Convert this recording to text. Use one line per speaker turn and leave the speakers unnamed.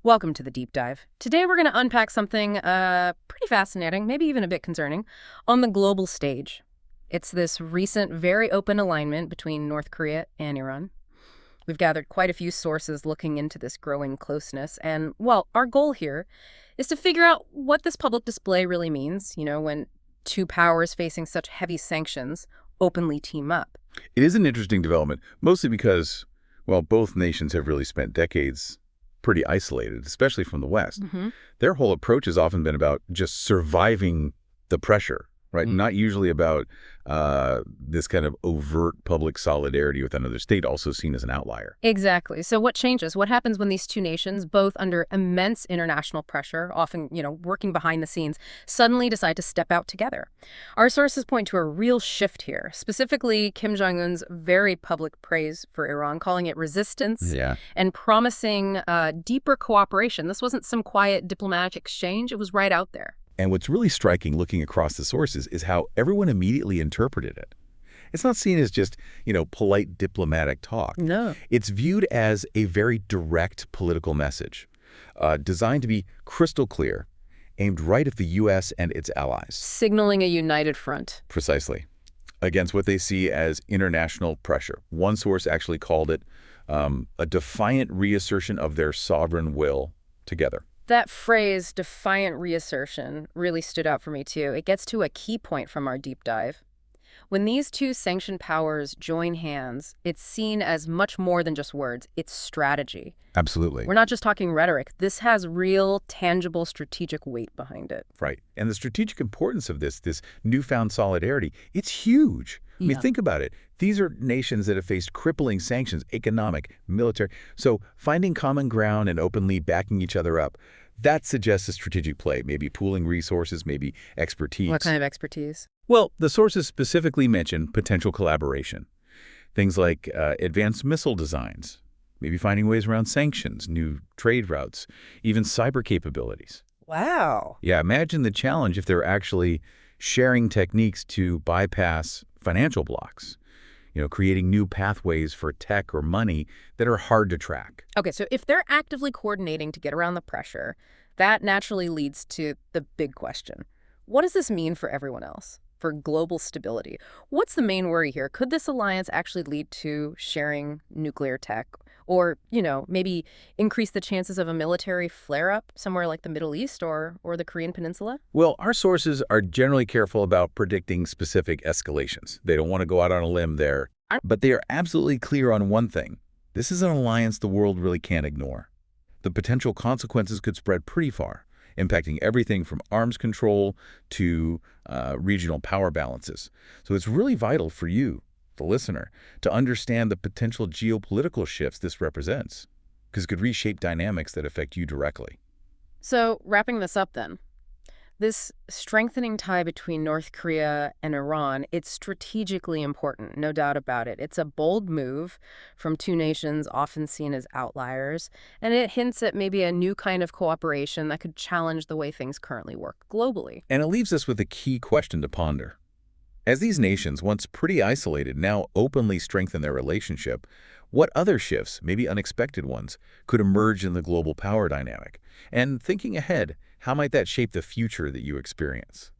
Welcome to the deep dive. Today we're going to unpack something pretty fascinating, maybe even a bit concerning, on the global stage. It's this recent, very open alignment between North Korea and Iran. We've gathered quite a few sources looking into this growing closeness, and, well, our goal here is to figure out what this public display really means, when two powers facing such heavy sanctions openly team up.
It is an interesting development, mostly because, well, both nations have really spent decades pretty isolated, especially from the West.
hmm
Their whole approach has often been about just surviving the pressure, right? Not usually about this kind of overt public solidarity with another state, also seen as an outlier.
Exactly. So what changes? What happens when these two nations, both under immense international pressure, often, working behind the scenes, suddenly decide to step out together? Our sources point to a real shift here, specifically Kim Jong-un's very public praise for Iran, calling it resistance
Yeah.
and promising deeper cooperation. This wasn't some quiet diplomatic exchange. It was right out there.
And what's really striking looking across the sources is how everyone immediately interpreted it. It's not seen as just, polite diplomatic talk.
No.
It's viewed as a very direct political message, designed to be crystal clear, aimed right at the U.S. and its allies.
Signaling a united front.
Precisely. Against what they see as international pressure. One source actually called it a defiant reassertion of their sovereign will together.
That phrase, defiant reassertion, really stood out for me too. It gets to a key point from our deep dive. When these two sanctioned powers join hands, it's seen as much more than just words. It's strategy.
Absolutely.
We're not just talking rhetoric. This has real, tangible strategic weight behind it.
Right. And the strategic importance of this newfound solidarity, it's huge. I mean,
Yeah.
think about it. These are nations that have faced crippling sanctions, economic, military. So finding common ground and openly backing each other up, that suggests a strategic play, maybe pooling resources, maybe expertise.
What kind of expertise?
Well, the sources specifically mention potential collaboration. Things like advanced missile designs, maybe finding ways around sanctions, new trade routes, even cyber capabilities.
Wow.
Yeah, imagine the challenge if they're actually sharing techniques to bypass financial blocks, creating new pathways for tech or money that are hard to track.
Okay, so if they're actively coordinating to get around the pressure, that naturally leads to the big question. What does this mean for everyone else? For global stability? What's the main worry here? Could this alliance actually lead to sharing nuclear tech? Or, maybe increase the chances of a military flare-up somewhere like the Middle East or the Korean Peninsula?
Well, our sources are generally careful about predicting specific escalations. They don't want to go out on a limb there. But they are absolutely clear on one thing. This is an alliance the world really can't ignore. The potential consequences could spread pretty far, impacting everything from arms control to regional power balances. So it's really vital for you, the listener, to understand the potential geopolitical shifts this represents, because it could reshape dynamics that affect you directly.
So, wrapping this up then, this strengthening tie between North Korea and Iran, it's strategically important, no doubt about it. It's a bold move from two nations often seen as outliers, and it hints at maybe a new kind of cooperation that could challenge the way things currently work globally.
And it leaves us with a key question to ponder. As these nations, once pretty isolated, now openly strengthen their relationship, what other shifts, maybe unexpected ones, could emerge in the global power dynamic? And thinking ahead, how might that shape the future that you experience?